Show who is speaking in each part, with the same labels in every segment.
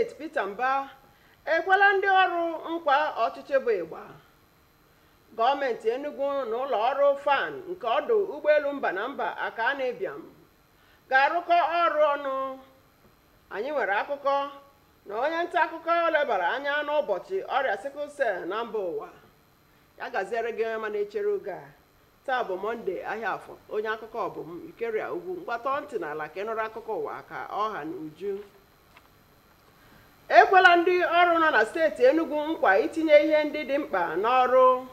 Speaker 1: steeti Peter Mba ekwela ndị ọrụ nkwa ọchịchị bụ ịgba. Gọọmenti Enugu na ụlọ ọrụ FAN nke ọdụ ụgbọelu mba na mba aka na-ebiam ga-arụkọ ọrụ ọnụ. Anyị nwere akụkọ na onye nta akụkọ lebara anya n'ụbọchị ọrịa sickle cell na mba ụwa. Ya gaziere gị ma na-echere oge a. Taa bụ Mọnde ahịa afọ. Onye akụkọ bụ m Ikeria Ugwu. Mgbata ntị n'ala ka ị nụrụ akụkọ ụwa ka ọha na uju. Ekwela ndị ọrụ nọ na steeti Enugu nkwa itinye ihe ndị dị mkpa n'ọrụ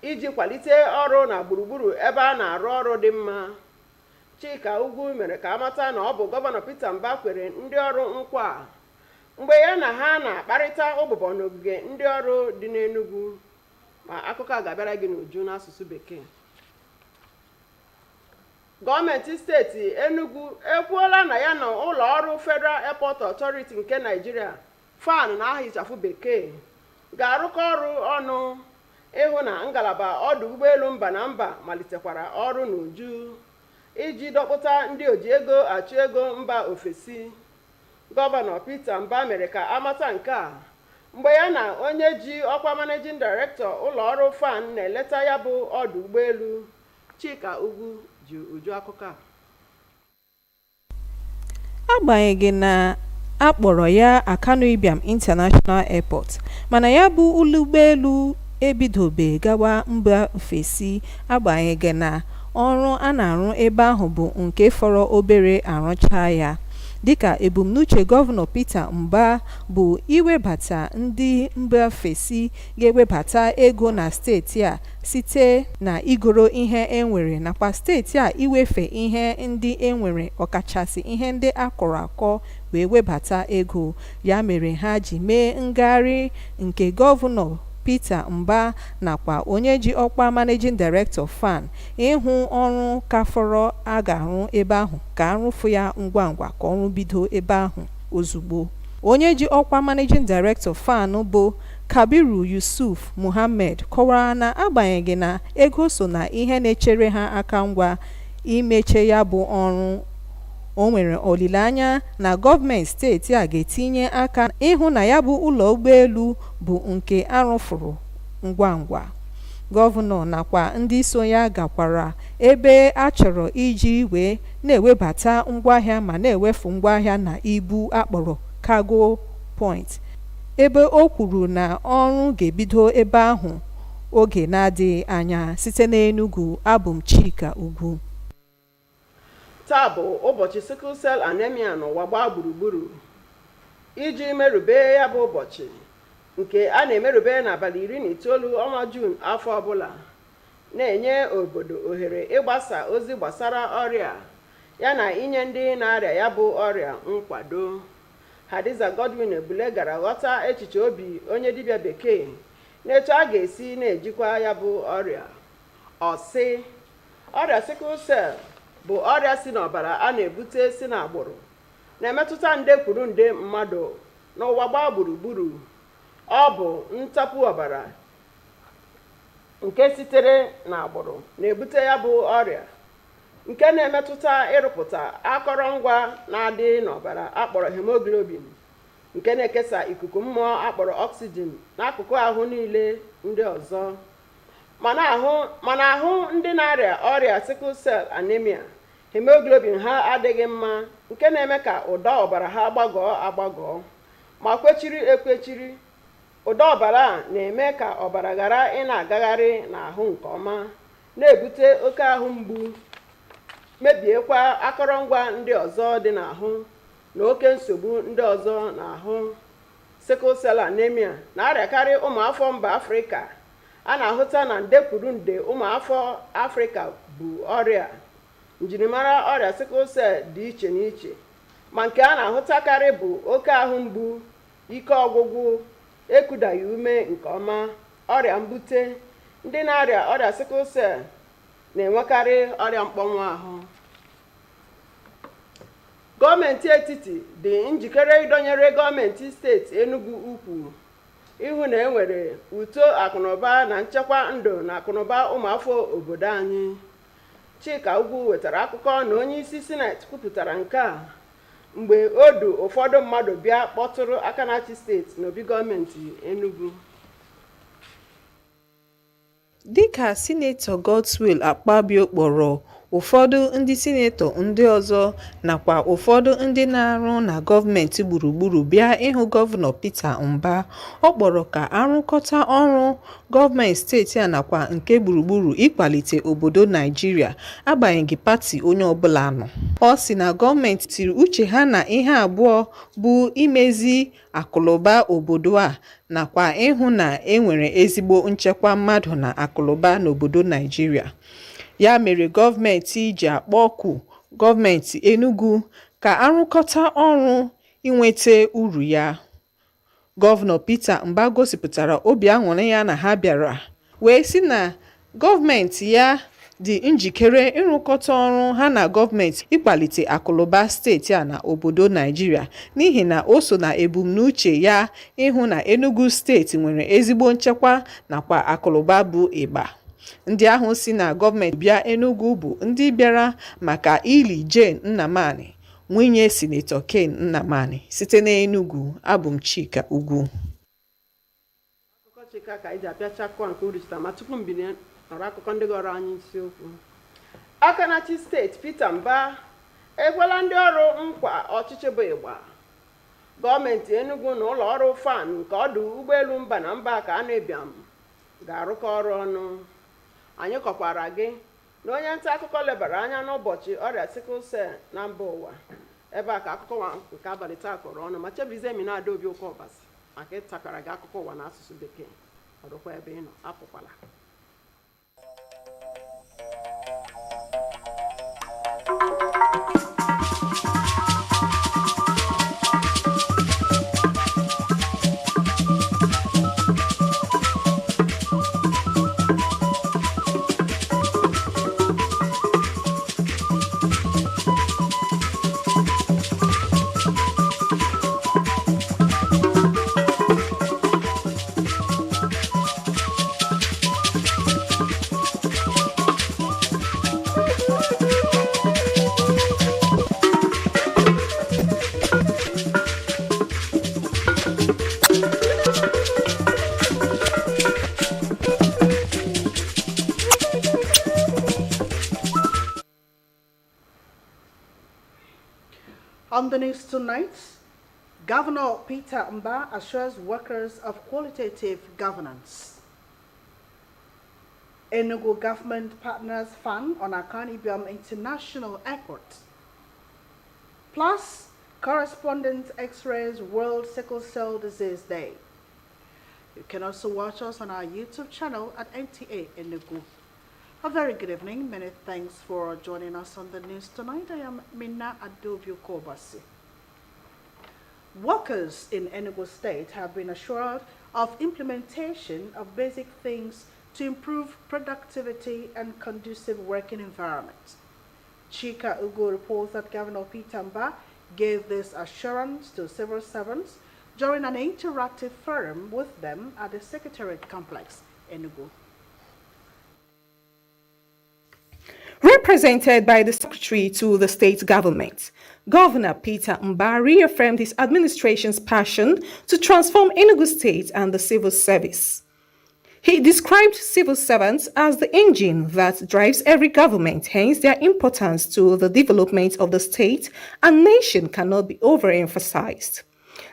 Speaker 1: iji kwalite ọrụ na gburugburu ebe a na-arụ ọrụ dị mma. Chika Ugwu mere ka amata na ọ bụ Gọvanọ Peter Mba kwere ndị ọrụ nkwa mgbe ya na ha na-akparịta ụbụbọ n'ogige ndị ọrụ dị n'Enugu. Ma akụkọ a ga-abịara gị n'uju n'asụsụ Bekee. Gọọmenti steeti Enugu ekwuola na ya na ụlọ ọrụ Federal Airport Authority nke Nigeria FAN na aha ịchafụ Bekee ga-arụkọ ọrụ ọnụ ịhụ na ngalaba ọdụ ụgbọelu mba na mba malitekwara ọrụ n'uju iji dọpụta ndị oji ego achụ ego mba ofesi. Gọvanọ Peter Mba mere ka amata nke a mgbe ya na onye ji ọkwa Managing Director ụlọ ọrụ FAN na-eleta ya bụ ọdụ ụgbọelu. Chika Ugwu ji uju akụkọ a.
Speaker 2: Agbanyeghị na akpọrọ ya Akanu Ibiam International Airport, mana ya bụ ụlọ ụgbọelu ebidobe gawa mba ofesi. Agbanyeghị na ọrụ a na-arụ ebe ahụ bụ nke fọrọ obere arụcha ya, dịka ebumnuche Gọvanọ Peter Mba bụ iwebata ndị mba ofesi ga-ewebata ego na steeti a site na igoro ihe enwere nakwa steeti a iwefe ihe ndị enwere, ọkachasị ihe ndị akọrọ akọ wee webata ego. Ya mere ha ji mee ngagharị nke Gọvanọ Peter Mba nakwa onye ji ọkwa Managing Director FAN ịhụ ọrụ ka fọrọ a ga-arụ ebe ahụ ka arụfu ya ngwa ngwa ka ọrụ bido ebe ahụ ozugbo. Onye ji ọkwa Managing Director FAN bụ Kabiru Yusuf Muhammad kọwara na agbanyeghị na ego so na ihe na-echere ha aka ngwa imeche ya bụ ọrụ, o nwere olileanya na gọọmenti steeti a ga-etinye aka ịhụ na ya bụ ụlọ ụgbọelu bụ nke arụfuru ngwa ngwa. Gọvanọ nakwa ndị so ya gakwara ebe a chọrọ iji wee na-ewebata ngwaahịa ma na-ewefu ngwaahịa na ibu akpọrọ cargo point, ebe o kwuru na ọrụ ga-ebido ebe ahụ oge na-adịghị anya. Site n'Enugu, abụ m Chika Ugwu.
Speaker 1: Taa bụ ụbọchị sickle cell anemia n'ụwa gbaa gburugburu. Iji merube ya bụ ụbọchị nke a na-emerube n'abalị 19 ọnwa Juun afọ ọbụla, na-enye obodo ohere ịgbasa ozi gbasara ọrịa ya na inye ndị na-arịa ya bụ ọrịa nkwado. Hadiza Godwin Ebule gara ghọta echiche obi onye dibịa bekee n'etu a ga-esi na-ejikwa ya bụ ọrịa. Ọ sị, ọrịa sickle cell bụ ọrịa si n'ọbara a na-ebute si n'agbụrụ, na-emetụta nde kwuru nde mmadụ n'ụwa gbaa gburugburu. Ọ bụ ntapu ọbara nke sitere n'agbụrụ na-ebute ya bụ ọrịa, nke na-emetụta ịrụpụta akọrọngwa na-adị n'ọbara akpọrọ hemoglobin, nke na-ekesa ikuku mmụọ akpọrọ oxygen n'akụkụ ahụ niile ndị ọzọ. Mana ahụ ndị na-arịa ọrịa sickle cell anemia, hemoglobin ha adịghị mma, nke na-eme ka ụda ọbara ha gbagọọ agbagọọ ma kwechiri ekwechiri. Ụda ọbara a na-eme ka ọbara ghara ị na-agagharị n'ahụ nke ọma, na-ebute oke ahụ mgbu, mebiekwa akọrọngwa ndị ọzọ dị n'ahụ na oke nsogbu ndị ọzọ n'ahụ. Sickle cell anemia na-arịakarị ụmụafọ mba Afrịka. A na-ahụta na nde kwuru nde ụmụafọ Afrịka bụ ọrịa. Njirimara ọrịa sickle cell dị iche n'iche, ma nke a na-ahụtakarị bụ oke ahụ mgbu, ike ọgwụgwụ, ekudaghị ume nke ọma, ọrịa mbute. Ndị na-arịa ọrịa sickle cell na-enwekarị ọrịa mkpọnwụ ahụ. Gọọmenti etiti dị njikere ịdọnyere gọọmenti steeti Enugu ukwu ịhụ na enwere uto akụnụba na nchekwa ndụ na akụnụba ụmụafọ obodo anyị. Chika Ugwu wetara akụkọ na onye isi Sineti kwupụtara nke a mgbe o du ụfọdụ mmadụ bịa kpọtụrụ aka na-achị steeti n'obi gọọmenti Enugu.
Speaker 2: Dịka Sinetọ Godswill Akpabio kpọrọ ụfọdụ ndị sinetọ ndị ọzọ nakwa ụfọdụ ndị na-arụ na gọọmenti gburugburu bịa ịhụ Gọvanọ Peter Mba, ọ kpọrọ ka arụkọta ọrụ gọọmenti steeti a nakwa nke gburugburu ịkwalite obodo Naịjirịa agbanyeghị pati onye ọbụla nọ. Ọ sị na gọọmenti tiri uche ha na ihe abụọ bụ imezi akụlụba obodo a nakwa ịhụ na enwere ezigbo nchekwa mmadụ na akụlụba n'obodo Naịjirịa. Ya mere gọọmenti ji akpọku gọọmenti Enugu ka arụkọta ọrụ inweta uru ya. Gọvanọ Peter Mba gosipụtara obi aṅụrị ya na ha bịara wee sị na gọọmenti ya dị njikere ịrụkọta ọrụ ha na gọọmenti ịkwalite akụlụba steeti a na obodo Naịjirịa n'ihi na o so na ebumnuche ya ịhụ na Enugu steeti nwere ezigbo nchekwa nakwa akụlụba bụ ịgba. Ndị ahụ si na gọọmenti bịa Enugu bụ ndị bịara maka ili Jane Nnamani, nwunye Sinetọ Ken Nnamani site n'Enugu. Abụ m Chika Ugwu.
Speaker 1: Akụkọ Chika ka iji apịachakọ nke urista ma tupu mbinye nọrọ akụkọ ndị ghọrọ anyị isiokwu. Aka na-achị steeti Peter Mba ekwela ndị ọrụ nkwa ọchịchị bụ ịgba. Gọọmenti Enugu na ụlọ ọrụ fan nke ọdụ ụgbọelu mba na mba ka a na-ebiam ga-arụkọ ọrụ ọnụ. Anyị kọkwara gị na onye nta akụkọ lebara anya n'ụbọchị ọrịa sickle cell na mba ụwa. Ebe a ka akụkọ ụwa nke abalị taa kọrọ ọnụ ma Chebụize mi na-ada obi ụkọ ọbasi maka ịtakara gị akụkọ ụwa n'asụsụ bekee. Ọdụkwa ebe ị nọ, apụkwala.
Speaker 3: On the news tonight, Governor Peter Mba assures workers of qualitative governance. Enugu government partners fund on Akani Ibiam International Airport. Plus, correspondent X-rays World Sickle Cell Disease Day. You can also watch us on our YouTube channel at Nta Enugu. A very good evening. Many thanks for joining us on the news tonight. I am Nta Enugu. Workers in Enugu State have been assured of implementation of basic things to improve productivity and conducive working environment. Chika Ugwu reports that Governor Peter Mba gave this assurance to civil servants during an interactive forum with them at the Secretariat Complex, Enugu.
Speaker 2: Represented by the Secretary to the state government, Governor Peter Mba reaffirmed his administration's passion to transform Enugu State and the civil service. He described civil servants as the engine that drives every government, hence their importance to the development of the state and nation cannot be overemphasized.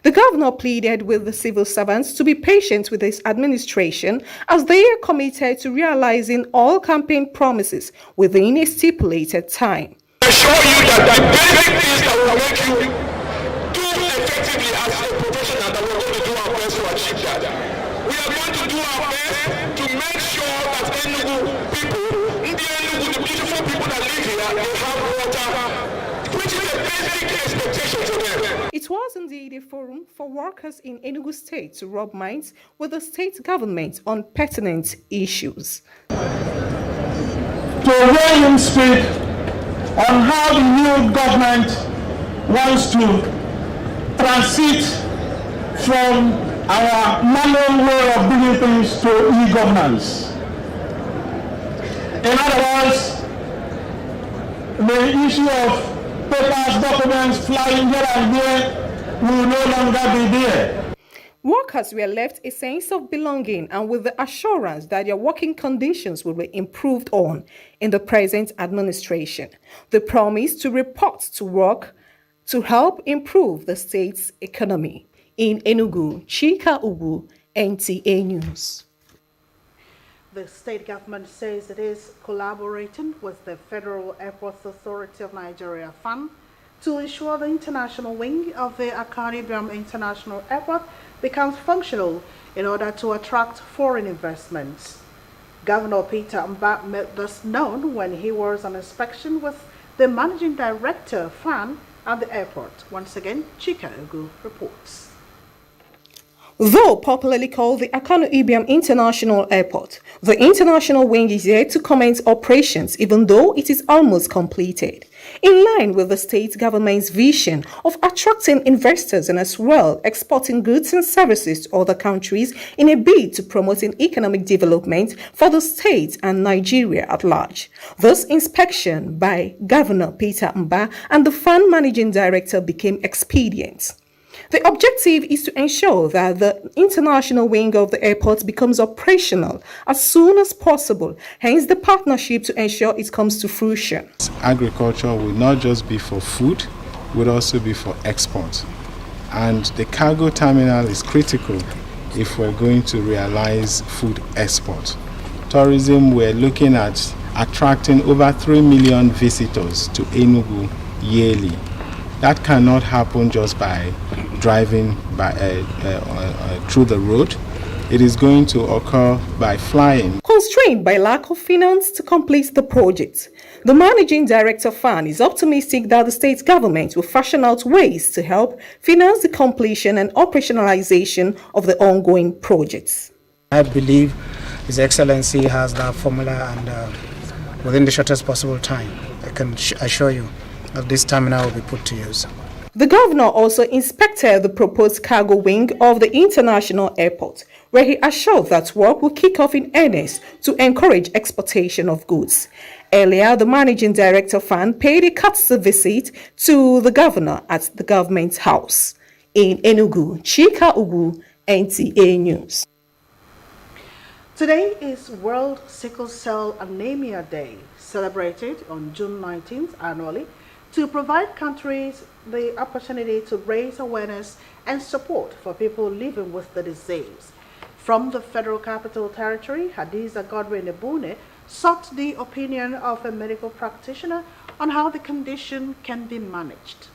Speaker 2: The governor pleaded with the civil servants to be patient with his administration as they are committed to realizing all campaign promises within a stipulated time.
Speaker 4: I assure you that the basic things that will make you do effectively as a professional, that we're going to do our best to achieve that. We are going to do our best to make sure that Enugu people, the beautiful people that live here, they have water, which is a basic expectation for them.
Speaker 2: It was indeed a forum for workers in Enugu State to rub minds with the state government on pertinent issues.
Speaker 5: To hear him speak on how the new government wants to transit from our manual way of doing things to e-governance. In other words, the issue of papers, documents flying here and there will no longer be there.
Speaker 2: Workers were left a sense of belonging and with the assurance that their working conditions will be improved on in the present administration. They promised to report to work to help improve the state's economy. In Enugu, Nta Enugu, Nta News.
Speaker 3: The state government says it is collaborating with the Federal Airports Authority of Nigeria (FAN) to ensure the international wing of the Akani Ibiam International Airport becomes functional in order to attract foreign investments. Governor Peter Mba made this known when he was on inspection with the Managing Director (FAN) at the airport. Once again, Nta Enugu reports.
Speaker 2: Though popularly called the Akani Ibiam International Airport, the international wing is yet to commence operations even though it is almost completed. In line with the state government's vision of attracting investors and as well exporting goods and services to other countries in a bid to promoting economic development for the state and Nigeria at large. This inspection by Governor Peter Mba and the FAN Managing Director became expedient. The objective is to ensure that the international wing of the airport becomes operational as soon as possible, hence the partnership to ensure it comes to fruition.
Speaker 6: Agriculture will not just be for food, will also be for export. And the cargo terminal is critical if we're going to realize food export. Tourism, we're looking at attracting over 3 million visitors to Enugu yearly. That cannot happen just by driving through the road. It is going to occur by flying.
Speaker 2: Constrained by lack of finance to complete the project, the Managing Director FAN is optimistic that the state government will fashion out ways to help finance the completion and operationalization of the ongoing projects.
Speaker 7: I believe His Excellency has that formula and within the shortest possible time, I can assure you that this terminal will be put to use.
Speaker 2: The governor also inspected the proposed cargo wing of the international airport, where he assured that work will kick off in earnest to encourage exportation of goods. Earlier, the Managing Director FAN paid a courtesy visit to the governor at the government house. In Enugu, Nta Enugu, NTA News.
Speaker 3: Today is World Sickle Cell Anemia Day, celebrated on June 19th annually, to provide countries the opportunity to raise awareness and support for people living with the disease. From the Federal Capital Territory, Hadiza Godwin-Ebune sought the opinion of a medical practitioner on how the condition can be managed.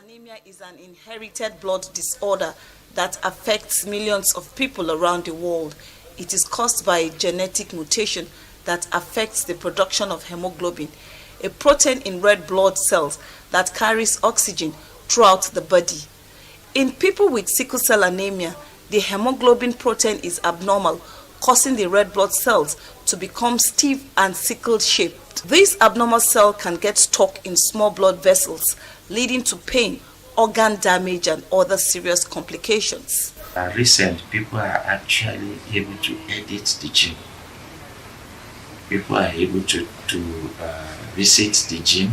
Speaker 8: Anemia is an inherited blood disorder that affects millions of people around the world. It is caused by a genetic mutation that affects the production of hemoglobin, a protein in red blood cells that carries oxygen throughout the body. In people with sickle cell anemia, the hemoglobin protein is abnormal, causing the red blood cells to become stiff and sickle-shaped. This abnormal cell can get stuck in small blood vessels, leading to pain, organ damage, and other serious complications.
Speaker 9: Recent, people are actually able to edit the gene. People are able to visit the gene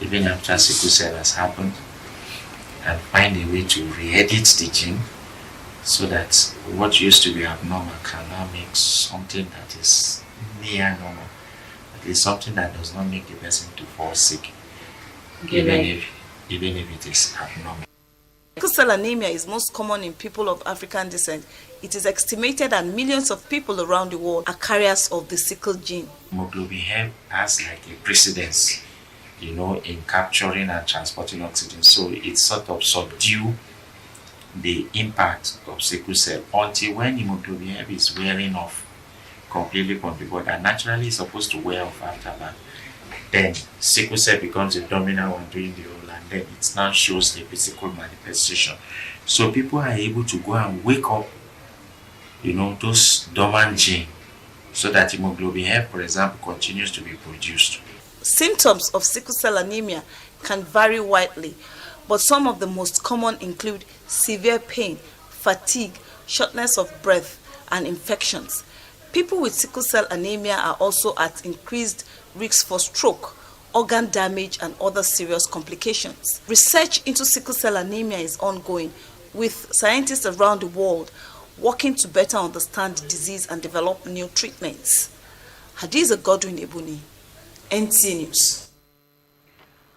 Speaker 9: even after sickle cell has happened and find a way to re-edit the gene so that what used to be abnormal can now make something that is near normal, at least something that does not make the person to fall sick, even if it is abnormal.
Speaker 8: Sickle cell anemia is most common in people of African descent. It is estimated that millions of people around the world are carriers of the sickle gene.
Speaker 9: Hemoglobin has like a precedence, in capturing and transporting oxygen. So it sort of subdues the impact of sickle cell until when hemoglobin is wearing off completely from the body, and naturally it's supposed to wear off after that. Then sickle cell becomes a dominant one doing the role, and then it now shows the physical manifestation. So people are able to go and wake up, those dormant genes, so that hemoglobin F, for example, continues to be produced.
Speaker 8: Symptoms of sickle cell anemia can vary widely, but some of the most common include severe pain, fatigue, shortness of breath, and infections. People with sickle cell anemia are also at increased risk for stroke, organ damage, and other serious complications. Research into sickle cell anemia is ongoing, with scientists around the world working to better understand the disease and develop new treatments. Hadiza Godwin Ebuni, NTA News.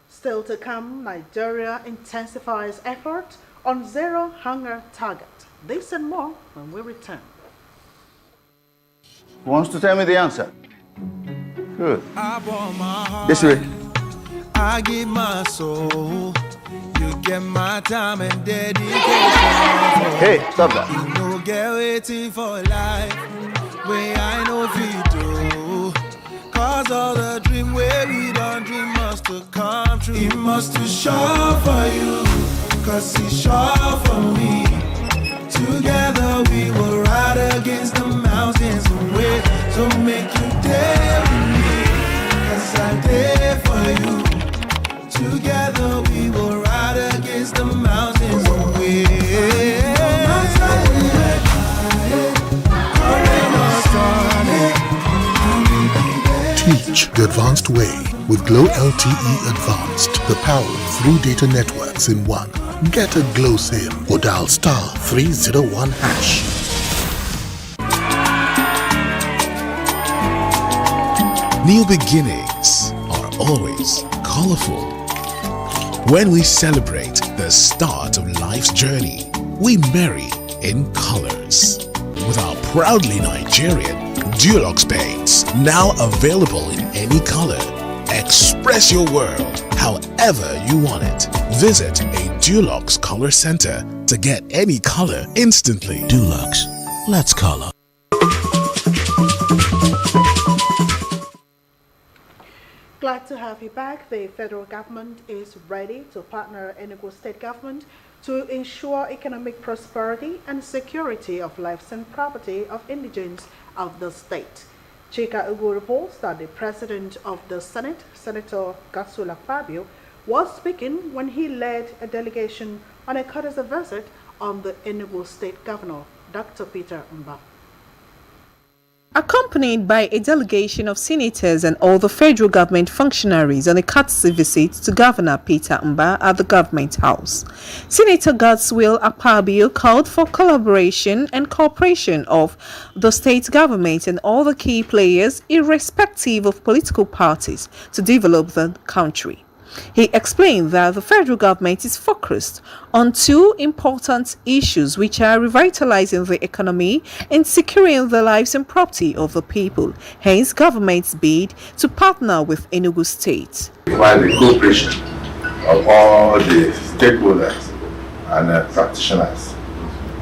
Speaker 3: Still to come, Nigeria intensifies effort on zero hunger target. This and more when we return.
Speaker 10: Who wants to tell me the answer? Good. This way.
Speaker 11: I give my soul. You get my time and dedication.
Speaker 10: Hey, stop that.
Speaker 11: You know, get waiting for life. Where I know if you do. Cause all the dream where we don't dream must to come true. It must to show for you. Cause it's sure for me. Together we will ride against the mountains away. So make you dare with me. Cause I dare for you. Together we will ride against the mountains away.
Speaker 12: Teach the advanced way with Glow LTE Advanced, the power of 3 data networks in one. Get a Glow SIM or dial *301#.
Speaker 13: New beginnings are always colorful. When we celebrate the start of life's journey, we marry in colors. With our proudly Nigerian Dulux paints, now available in any color. Express your world however you want it. Visit a Dulux Color Center to get any color instantly. Dulux, let's color.
Speaker 3: Glad to have you back. The federal government is ready to partner Enugu state government to ensure economic prosperity and security of lives and property of indigents of the state. Nta Enugu reports that the president of the Senate, Senator Godswill Akpabio, was speaking when he led a delegation on a courtesy visit on the Enugu state governor, Dr. Peter Mba.
Speaker 2: Accompanied by a delegation of senators and all the federal government functionaries on a courtesy visit to Governor Peter Mba at the government house, Senator Godswill Akpabio called for collaboration and cooperation of the state government and all the key players, irrespective of political parties, to develop the country. He explained that the federal government is focused on 2 important issues, which are revitalizing the economy and securing the lives and property of the people, hence government's bid to partner with Enugu State.
Speaker 14: While the cooperation of all the stakeholders and practitioners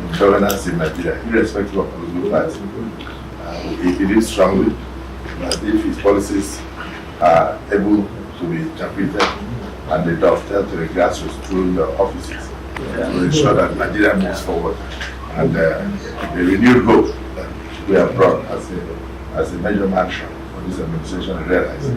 Speaker 14: in governance in Nigeria, irrespective of political party, he believes strongly that if his policies are able to be interpreted and they dovetail to the grassroots through the offices to ensure that Nigeria moves forward, and the renewed hope that we have brought as a major mantra for this administration realized.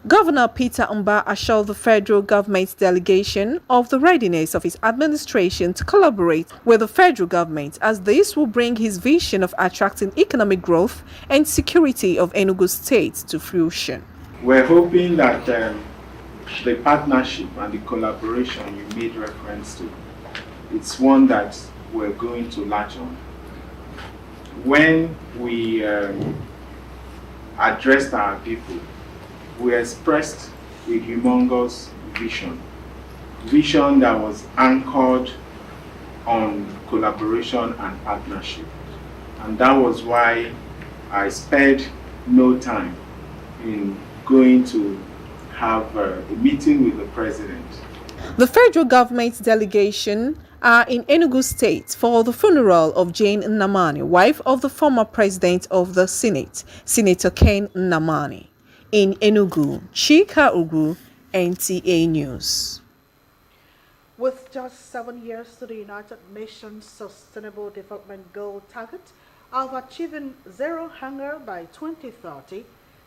Speaker 2: Governor Peter Mba assured the federal government's delegation of the readiness of his administration to collaborate with the federal government, as this will bring his vision of attracting economic growth and security of Enugu State to fruition.
Speaker 6: We're hoping that the partnership and the collaboration you made reference to, it's one that we're going to latch on. When we addressed our people, we expressed a humongous vision that was anchored on collaboration and partnership. And that was why I spared no time in going to have a meeting with the president.
Speaker 2: The federal government's delegation are in Enugu State for the funeral of Jane Nnamani, wife of the former president of the Senate, Senator Ken Nnamani. In Enugu, Chika Ugu, NTA News.
Speaker 3: With just 7 years to the United Nations Sustainable Development Goal target of achieving zero hunger by 2030,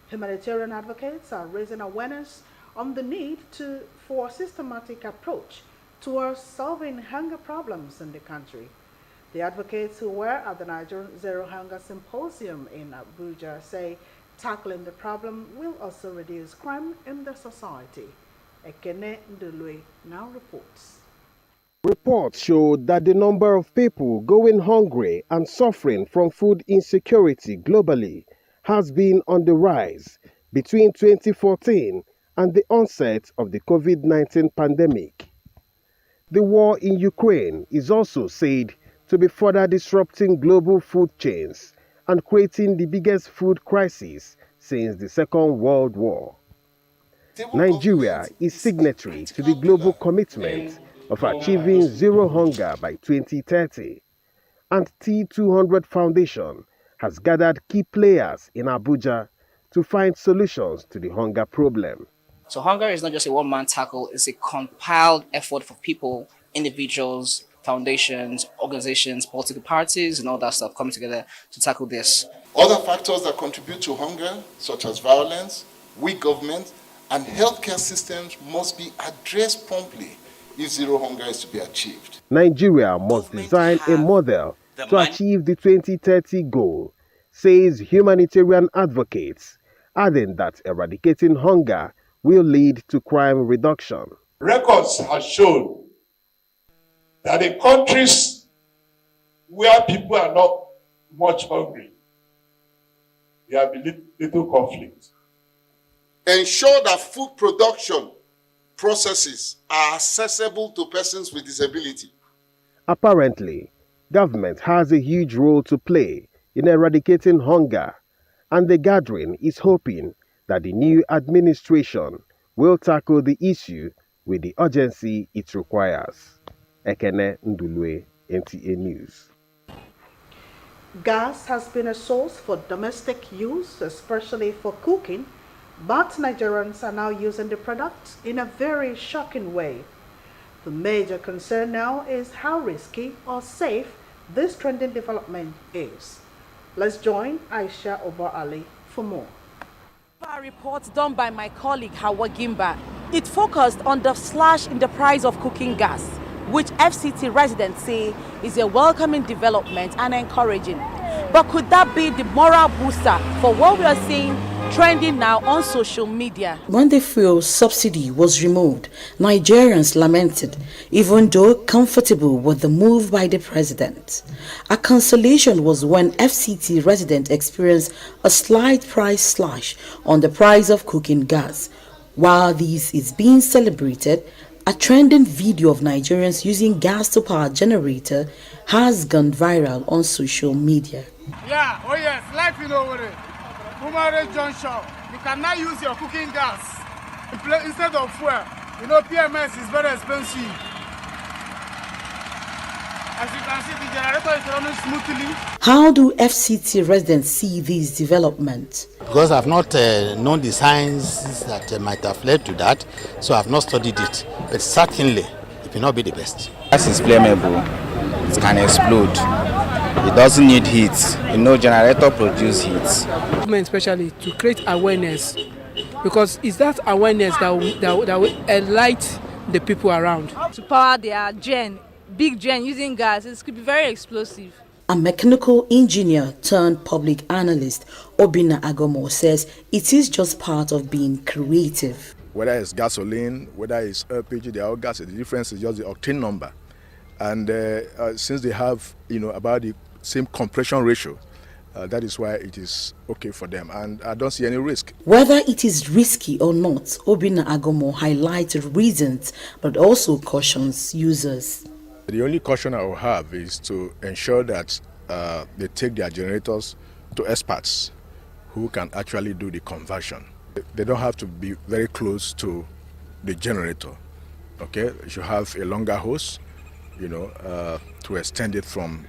Speaker 3: humanitarian advocates are raising awareness on the need for a systematic approach towards solving hunger problems in the country. The advocates who were at the Nigerian Zero Hunger Symposium in Abuja say Tackling the problem will also reduce crime in the society. Nta Enugu now reports.
Speaker 15: Reports show that the number of people going hungry and suffering from food insecurity globally has been on the rise between 2014 and the onset of the COVID-19 pandemic. The war in Ukraine is also said to be further disrupting global food chains and creating the biggest food crisis since the Second World War. Nigeria is signatory to the global commitment of achieving zero hunger by 2030, and T200 Foundation has gathered key players in Abuja to find solutions to the hunger problem.
Speaker 16: So hunger is not just a one-man tackle, it's a compiled effort for people, individuals, foundations, organizations, political parties, and all that stuff coming together to tackle this.
Speaker 17: Other factors that contribute to hunger, such as violence, weak government, and healthcare systems must be addressed promptly if zero hunger is to be achieved.
Speaker 15: Nigeria must design a model to achieve the 2030 goal, says humanitarian advocates, adding that eradicating hunger will lead to crime reduction.
Speaker 18: Records have shown that in countries where people are not much hungry, there have been little conflict.
Speaker 17: Ensure that food production processes are accessible to persons with disability.
Speaker 15: Apparently, government has a huge role to play in eradicating hunger, and the gathering is hoping that the new administration will tackle the issue with the urgency it requires. Ekene Ndulue, NTA News.
Speaker 3: Gas has been a source for domestic use, especially for cooking, but Nigerians are now using the product in a very shocking way. The major concern now is how risky or safe this trending development is. Let's join Aisha Oba Ali for more.
Speaker 19: A report done by my colleague Hawa Gimba. It focused on the slash in the price of cooking gas, which FCT residents say is a welcoming development and encouraging. But could that be the moral booster for what we are seeing trending now on social media?
Speaker 20: When the fuel subsidy was removed, Nigerians lamented, even though comfortable with the move by the president. A consolation was when FCT residents experienced a slight price slash on the price of cooking gas. While this is being celebrated, a trending video of Nigerians using gas to power generator has gone viral on social media.
Speaker 21: Yeah, oh yes, life in over it. Umare Junction, you cannot use your cooking gas instead of fuel. You know, PMS is very expensive. As you can see, the generator is running smoothly.
Speaker 20: How do FCT residents see this development?
Speaker 22: Because I've not known the signs that might have led to that, so I've not studied it. But certainly, it will not be the best.
Speaker 23: Gas is flammable. It can explode. It doesn't need heat. You know, generator produce heat.
Speaker 24: Government especially to create awareness, because it's that awareness that will enlighten the people around.
Speaker 25: To power their big gen using gas, it could be very explosive.
Speaker 20: A mechanical engineer turned public analyst, Obina Agomo, says it is just part of being creative.
Speaker 26: Whether it's gasoline, whether it's LPG, they are all gases. The difference is just the octane number. And since they have, about the same compression ratio, that is why it is okay for them. And I don't see any risk.
Speaker 20: Whether it is risky or not, Obina Agomo highlighted reasons, but also cautions users.
Speaker 26: The only caution I will have is to ensure that they take their generators to experts who can actually do the conversion. They don't have to be very close to the generator. Okay, you should have a longer hose, to extend it from,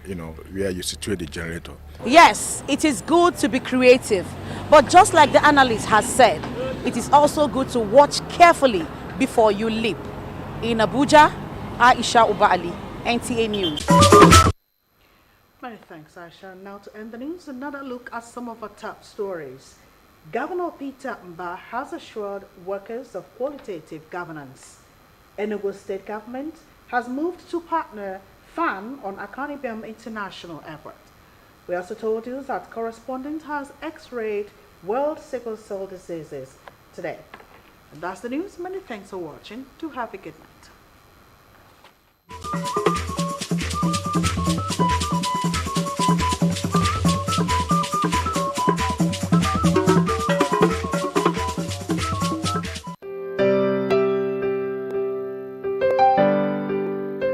Speaker 26: where you situate the generator.
Speaker 19: Yes, it is good to be creative, but just like the analyst has said, it is also good to watch carefully before you leap. In Abuja, Aisha Uba Ali, NTA News.
Speaker 3: Many thanks, Aisha. Now to end the news, another look at some of our top stories. Governor Peter Mba has assured workers of qualitative governance. Enugu State Government has moved to partner FAN on Akanibiam International Airport. We also told you that correspondent has x-rayed World Sickle Cell Diseases today. And that's the news. Many thanks for watching. Do have a good night.